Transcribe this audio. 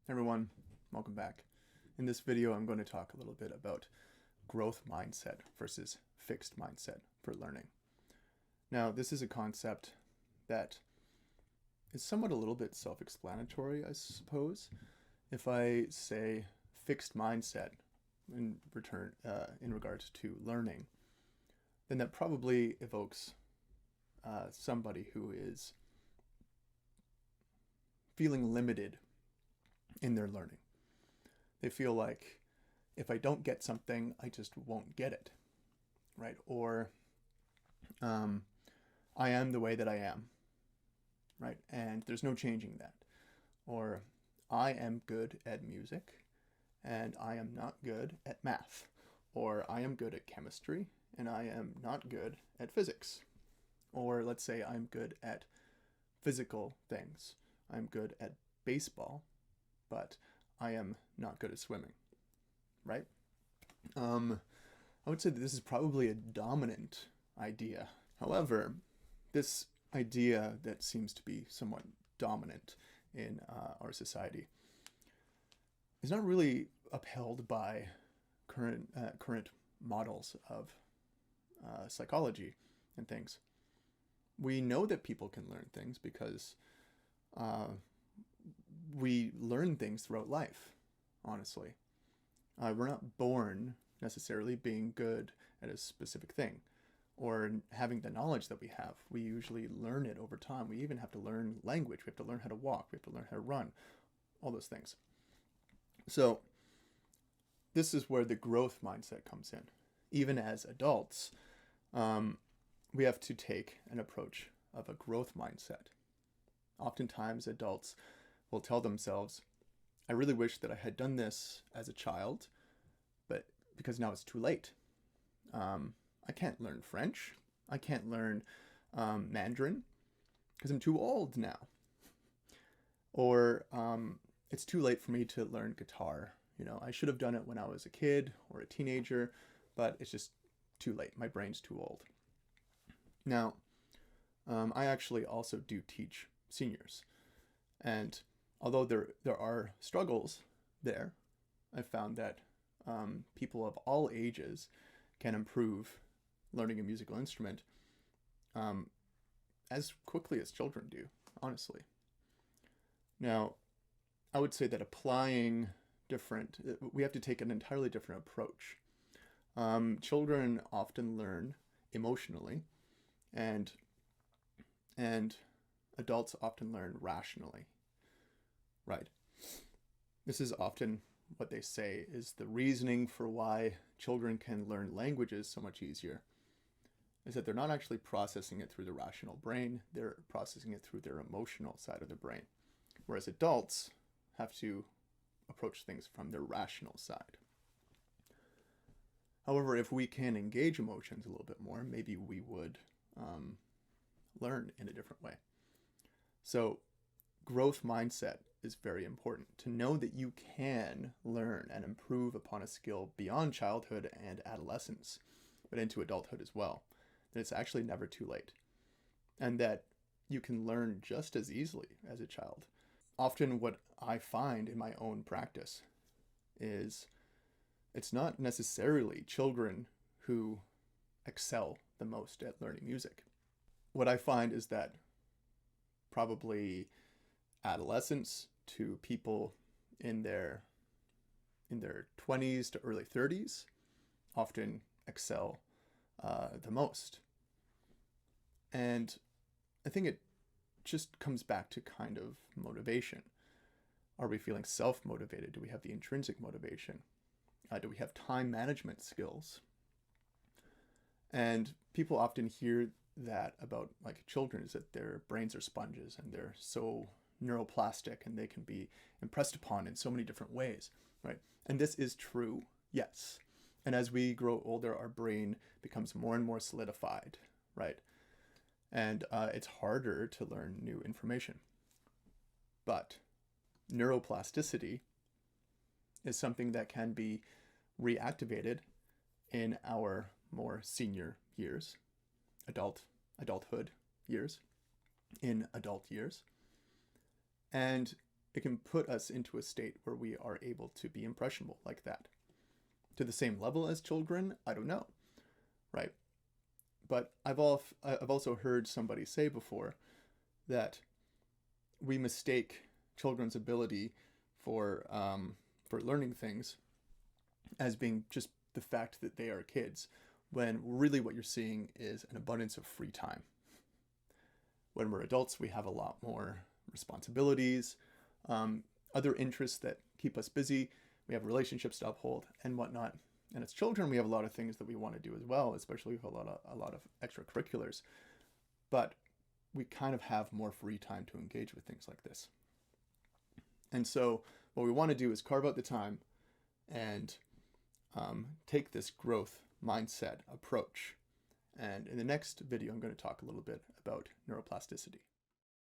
Everyone, welcome back. In this video, I'm going to talk a little bit about growth mindset versus fixed mindset for learning. Now, this is a concept that is somewhat a little bit self-explanatory, I suppose. If I say fixed mindset in regards to learning, then that probably evokes somebody who is feeling limited in their learning. They feel like if I don't get something, I just won't get it, right? Or I am the way that I am, right? And there's no changing that. Or I am good at music and I am not good at math. Or I am good at chemistry and I am not good at physics. Or let's say I'm good at physical things. I'm good at baseball, but I am not good at swimming, right? I would say that this is probably a dominant idea. However, this idea that seems to be somewhat dominant in our society is not really upheld by current models of psychology and things. We know that people can learn things because we learn things throughout life, honestly. We're not born necessarily being good at a specific thing or having the knowledge that we have. We usually learn it over time. We even have to learn language. We have to learn how to walk. We have to learn how to run, all those things. So this is where the growth mindset comes in. Even as adults, we have to take an approach of a growth mindset. Oftentimes adults will tell themselves, I really wish that I had done this as a child, but because now it's too late. I can't learn French. I can't learn Mandarin because I'm too old now. Or it's too late for me to learn guitar. You know, I should have done it when I was a kid or a teenager, but it's just too late. My brain's too old. Now, I actually also do teach seniors. And although there are struggles there, I've found that people of all ages can improve learning a musical instrument as quickly as children do, honestly. Now, I would say that we have to take an entirely different approach. Children often learn emotionally, and adults often learn rationally, right? This is often what they say is the reasoning for why children can learn languages so much easier is that they're not actually processing it through the rational brain, they're processing it through their emotional side of the brain. Whereas adults have to approach things from their rational side. However, if we can engage emotions a little bit more, maybe we would learn in a different way. So growth mindset is very important, to know that you can learn and improve upon a skill beyond childhood and adolescence, but into adulthood as well. That it's actually never too late, and that you can learn just as easily as a child. Often what I find in my own practice is it's not necessarily children who excel the most at learning music. What I find is that probably adolescents to people in their 20s to early 30s often excel the most. And I think it just comes back to kind of motivation. Are we feeling self-motivated? Do we have the intrinsic motivation? Do we have time management skills? And people often hear that about like children, is that their brains are sponges and they're so neuroplastic and they can be impressed upon in so many different ways, right? And this is true, yes. And as we grow older, our brain becomes more and more solidified, right? And it's harder to learn new information. But neuroplasticity is something that can be reactivated in our more senior years, adulthood years, in adult years. And it can put us into a state where we are able to be impressionable like that. To the same level as children, I don't know, right? But I've also heard somebody say before that we mistake children's ability for learning things as being just the fact that they are kids, when really what you're seeing is an abundance of free time. When we're adults, we have a lot more responsibilities, other interests that keep us busy. We have relationships to uphold and whatnot. And as children, we have a lot of things that we want to do as well, especially with a lot of extracurriculars. But we kind of have more free time to engage with things like this. And so what we want to do is carve out the time and take this growth mindset approach. And in the next video, I'm going to talk a little bit about neuroplasticity.